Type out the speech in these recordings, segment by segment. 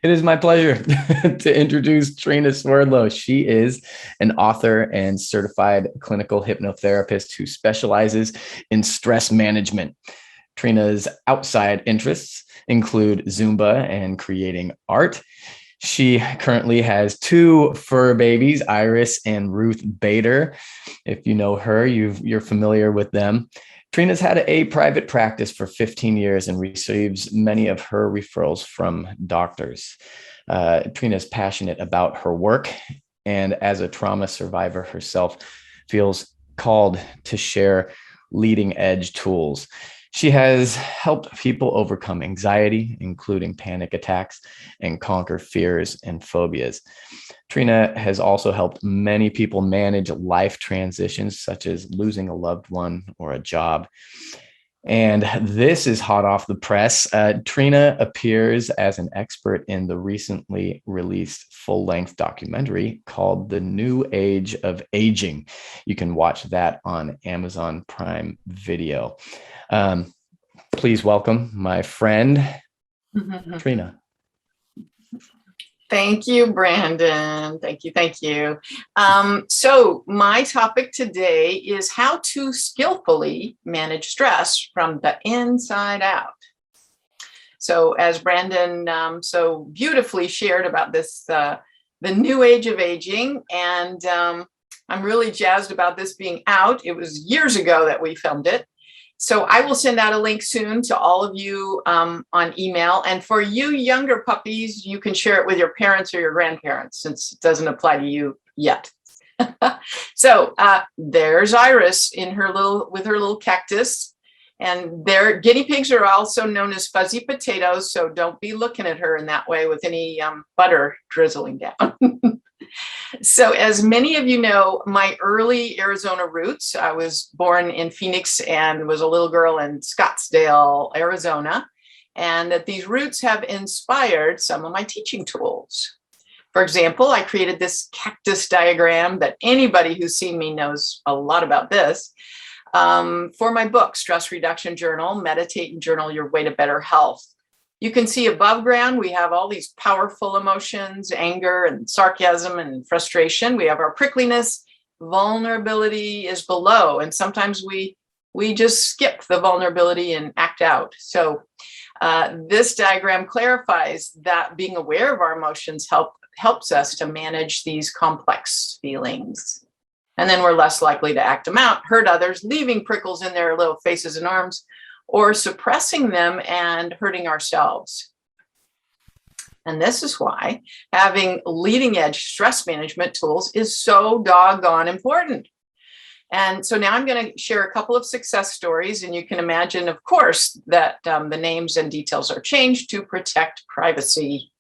It is my pleasure to introduce Trina Swerdlow. She is an author and certified clinical hypnotherapist who specializes in stress management. Trina's outside interests include Zumba and creating art. She currently has two fur babies, Iris and Ruth Bader. If you know her, you're familiar with them. Trina's had a private practice for 15 years and receives many of her referrals from doctors. Trina is passionate about her work, and as a trauma survivor herself, feels called to share leading edge tools. She has helped people overcome anxiety, including panic attacks, and conquer fears and phobias. Trina has also helped many people manage life transitions, such as losing a loved one or a job. And this is hot off the press. Trina appears as an expert in the recently released full-length documentary called The New Age of Aging. You can watch that on Amazon Prime Video. Please welcome my friend, Trina. Thank you, Brandon. Thank you. Thank you. So my topic today is how to skillfully manage stress from the inside out. So as Brandon so beautifully shared about this, the new age of aging, and I'm really jazzed about this being out. It was years ago that we filmed it. So I will send out a link soon to all of you on email. And for you younger puppies, you can share it with your parents or your grandparents, since it doesn't apply to you yet. So there's Iris with her little cactus. And their guinea pigs are also known as fuzzy potatoes. So don't be looking at her in that way with any butter drizzling down. So as many of you know, my early Arizona roots, I was born in Phoenix and was a little girl in Scottsdale, Arizona, and that these roots have inspired some of my teaching tools. For example, I created this cactus diagram that anybody who's seen me knows a lot about this, for my book, Stress Reduction Journal, Meditate and Journal Your Way to Better Health. You can see above ground, we have all these powerful emotions, anger and sarcasm and frustration. We have our prickliness. Vulnerability is below. And sometimes we just skip the vulnerability and act out. So this diagram clarifies that being aware of our emotions helps us to manage these complex feelings. And then we're less likely to act them out, hurt others, leaving prickles in their little faces and arms, or suppressing them and hurting ourselves. And this is why having leading edge stress management tools is so doggone important. And so now I'm going to share a couple of success stories, and you can imagine, of course, that the names and details are changed to protect privacy.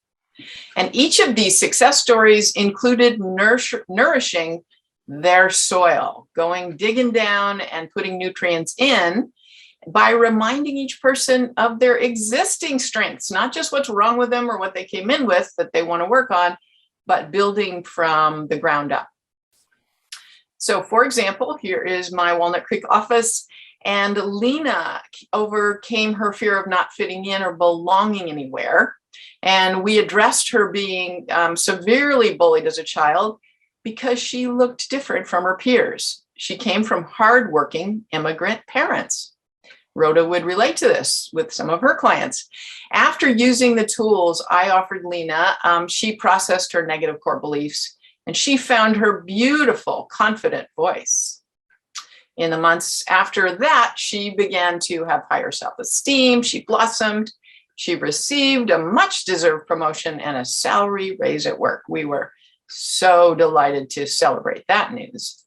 And each of these success stories included nourishing their soil, digging down and putting nutrients in, by reminding each person of their existing strengths, not just what's wrong with them or what they came in with that they want to work on, but building from the ground up. So for example, here is my Walnut Creek office, and Lena overcame her fear of not fitting in or belonging anywhere. And we addressed her being severely bullied as a child because she looked different from her peers. She came from hardworking immigrant parents. Rhoda would relate to this with some of her clients. After using the tools I offered Lena, she processed her negative core beliefs, and she found her beautiful, confident voice. In the months after that, she began to have higher self-esteem. She blossomed. She received a much-deserved promotion and a salary raise at work. We were so delighted to celebrate that news.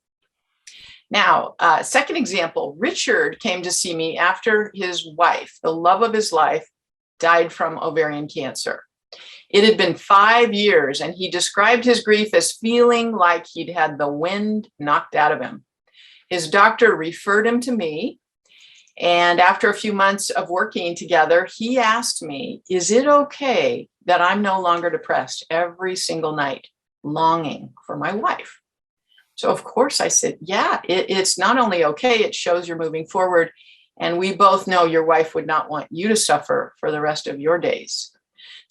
Now, second example, Richard came to see me after his wife, the love of his life, died from ovarian cancer. It had been 5 years, and he described his grief as feeling like he'd had the wind knocked out of him. His doctor referred him to me, and after a few months of working together, he asked me, is it okay that I'm no longer depressed every single night, longing for my wife? So of course I said, yeah, it's not only okay, it shows you're moving forward. And we both know your wife would not want you to suffer for the rest of your days.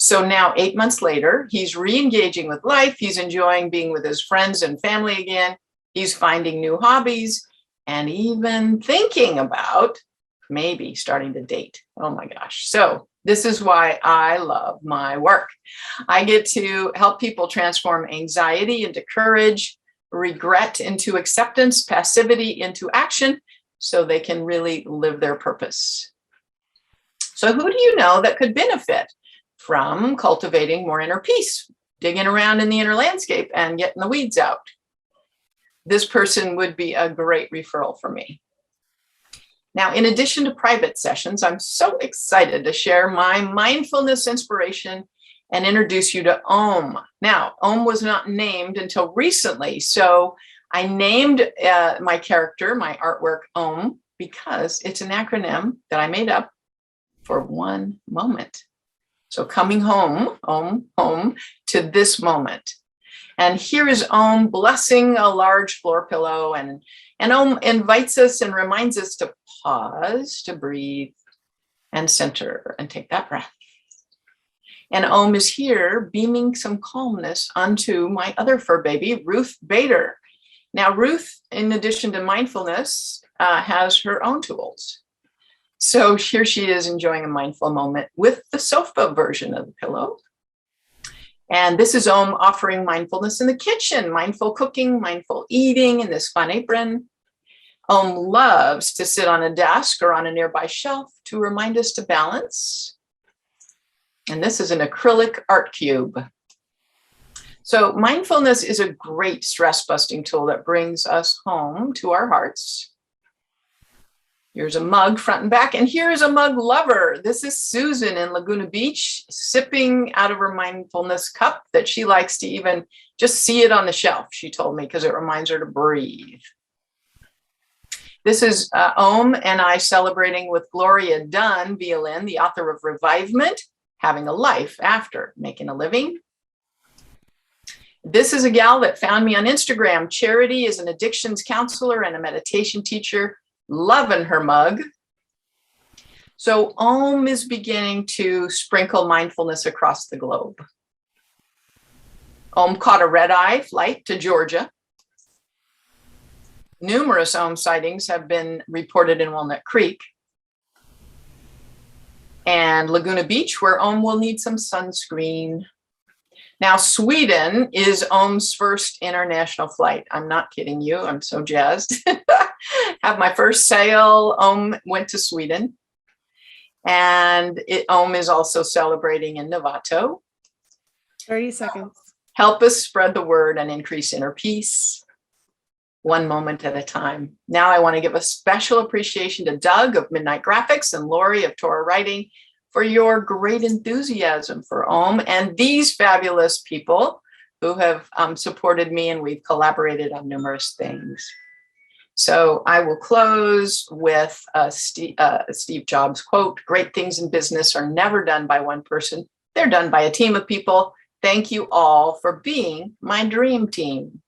So now 8 months later, he's re-engaging with life. He's enjoying being with his friends and family again. He's finding new hobbies and even thinking about maybe starting to date. Oh my gosh. So this is why I love my work. I get to help people transform anxiety into courage, regret into acceptance, passivity into action, so they can really live their purpose. So who do you know that could benefit from cultivating more inner peace, digging around in the inner landscape and getting the weeds out? This person would be a great referral for me. Now, in addition to private sessions, I'm so excited to share my mindfulness inspiration and introduce you to OM. Now, OM was not named until recently, so I named my character, my artwork, OM, because it's an acronym that I made up for one moment. So coming home, OM, home to this moment. And here is OM blessing a large floor pillow, and OM invites us and reminds us to pause, to breathe and center and take that breath. And OM is here beaming some calmness onto my other fur baby, Ruth Bader. Now, Ruth, in addition to mindfulness, has her own tools. So here she is enjoying a mindful moment with the sofa version of the pillow. And this is OM offering mindfulness in the kitchen, mindful cooking, mindful eating in this fun apron. OM loves to sit on a desk or on a nearby shelf to remind us to balance. And this is an acrylic art cube. So mindfulness is a great stress busting tool that brings us home to our hearts. Here's a mug front and back, and here's a mug lover. This is Susan in Laguna Beach, sipping out of her mindfulness cup that she likes to even just see it on the shelf, she told me, because it reminds her to breathe. This is OM and I celebrating with Gloria Dunn, violin, the author of Revivement, Having a Life After Making a Living. This is a gal that found me on Instagram. Charity is an addictions counselor and a meditation teacher, loving her mug. So OM is beginning to sprinkle mindfulness across the globe. OM caught a red-eye flight to Georgia. Numerous OM sightings have been reported in Walnut Creek and Laguna Beach, where OM will need some sunscreen. Now, Sweden is OM's first international flight. I'm not kidding you. I'm so jazzed. Have my first sail. OM went to Sweden. And OM is also celebrating in Novato. 30 seconds. Help us spread the word and increase inner peace, one moment at a time. Now I want to give a special appreciation to Doug of Midnight Graphics and Lori of Torah Writing for your great enthusiasm for OM and these fabulous people who have supported me, and we've collaborated on numerous things. So I will close with Steve Jobs quote, "Great things in business are never done by one person. They're done by a team of people. Thank you all for being my dream team."